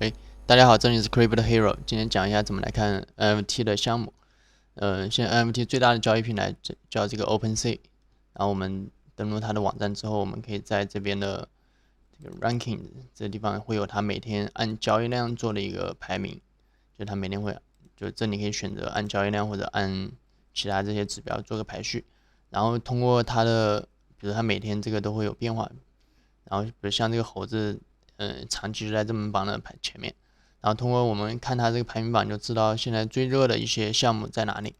喂，大家好，这里是 Crypto Hero，今天讲一下怎么来看 NFT 的项目。现在 NFT 最大的交易平台叫这个 OpenSea，然后我们登录它的网站之后，我们可以在这边的这个 Ranking 这个地方会有它每天按交易量做的一个排名，就它每天会，就这里可以选择按交易量或者按其他这些指标做个排序，然后通过它的，比如它每天这个都会有变化，然后比如像这个猴子，长期就在热门榜的排前面，然后通过我们看它这个排名榜就知道现在最热的一些项目在哪里。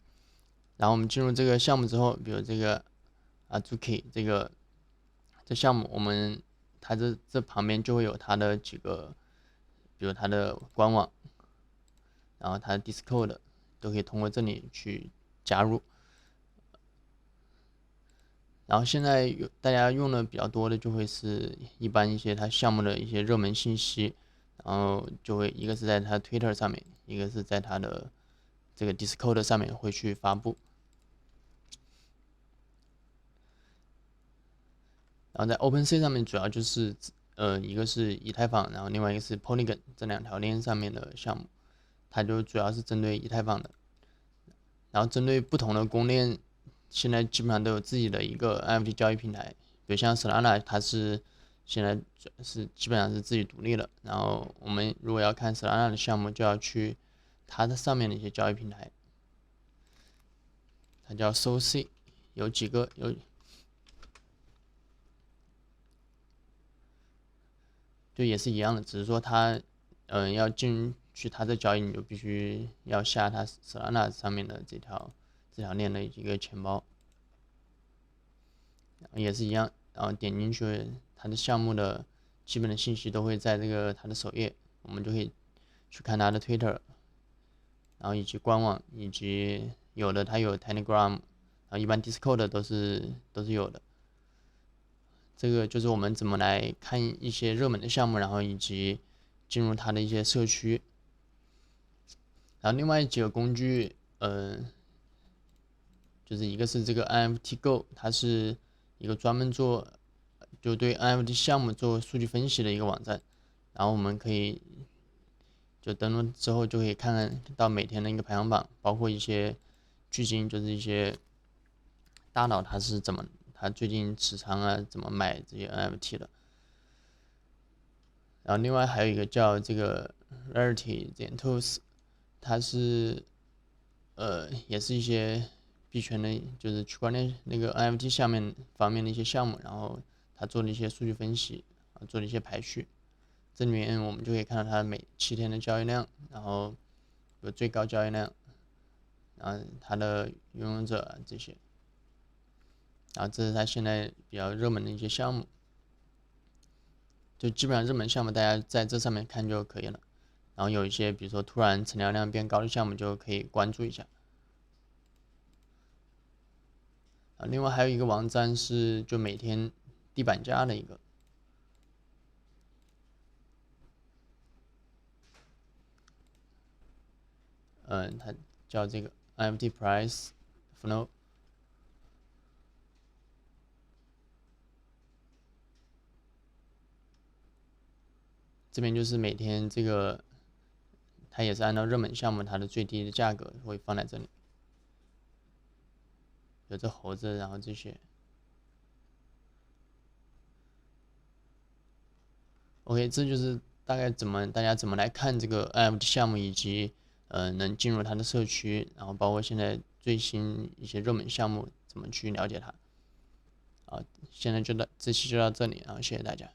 然后我们进入这个项目之后，比如这个 Azuki 这项目，它这旁边就会有它的几个，比如它的官网，然后它的 Discord 都可以通过这里去加入。然后现在大家用的比较多的就会是一般一些它项目的一些热门信息，然后就会一个是在它 Twitter 上面，一个是在它的这个 Discord 上面会去发布。然后在 OpenSea 上面主要就是一个是以太坊，然后另外一个是 Polygon 这两条链上面的项目，它就主要是针对以太坊的。然后针对不同的公链，现在基本上都有自己的一个 NFT 交易平台，比如像 Solana，它是现在基本上是自己独立的。然后我们如果要看 Solana 的项目，就要去它的上面的一些交易平台，它叫 SolSea，有几个就也是一样的，只是说它要进去它的交易，你就必须要下它 Solana 上面的这条链的一个钱包。也是一样，然后点进去，它的项目的基本的信息都会在这个它的首页，我们就可以去看它的 Twitter，然后以及官网，以及有的它有 Telegram，然后一般 Discord 都是有的。这个就是我们怎么来看一些热门的项目，然后以及进入它的一些社区。然后另外几个工具，就是一个是这个 NFT Go，它是一个专门就对 NFT 项目做数据分析的一个网站，然后我们可以就登录之后就可以看到每天的一个排行榜，包括一些巨鲸，就是一些大佬他最近持仓啊，怎么买这些 NFT 的。然后另外还有一个叫这个 Rarity 点 Tools，它是也是一些币圈的，就是区块链那个 NFT 下面方面的一些项目，然后他做了一些数据分析，做了一些排序。这里面我们就可以看到它每7天的交易量，然后有最高交易量，然后它的拥有者这些，然后这是它现在比较热门的一些项目，就基本上热门项目大家在这上面看就可以了。然后有一些比如说突然成交量变高的项目就可以关注一下。另外还有一个网站是就每天地板价的一个，它叫这个 NFT Price Flow，这边就是每天这个，它也是按照热门项目它的最低的价格会放在这里，有这猴子，然后这些。OK，这就是大概大家怎么来看这个 NFT 项目，以及能进入它的社区，然后包括现在最新一些热门项目怎么去了解它。好，现在这期就到这里，然后谢谢大家。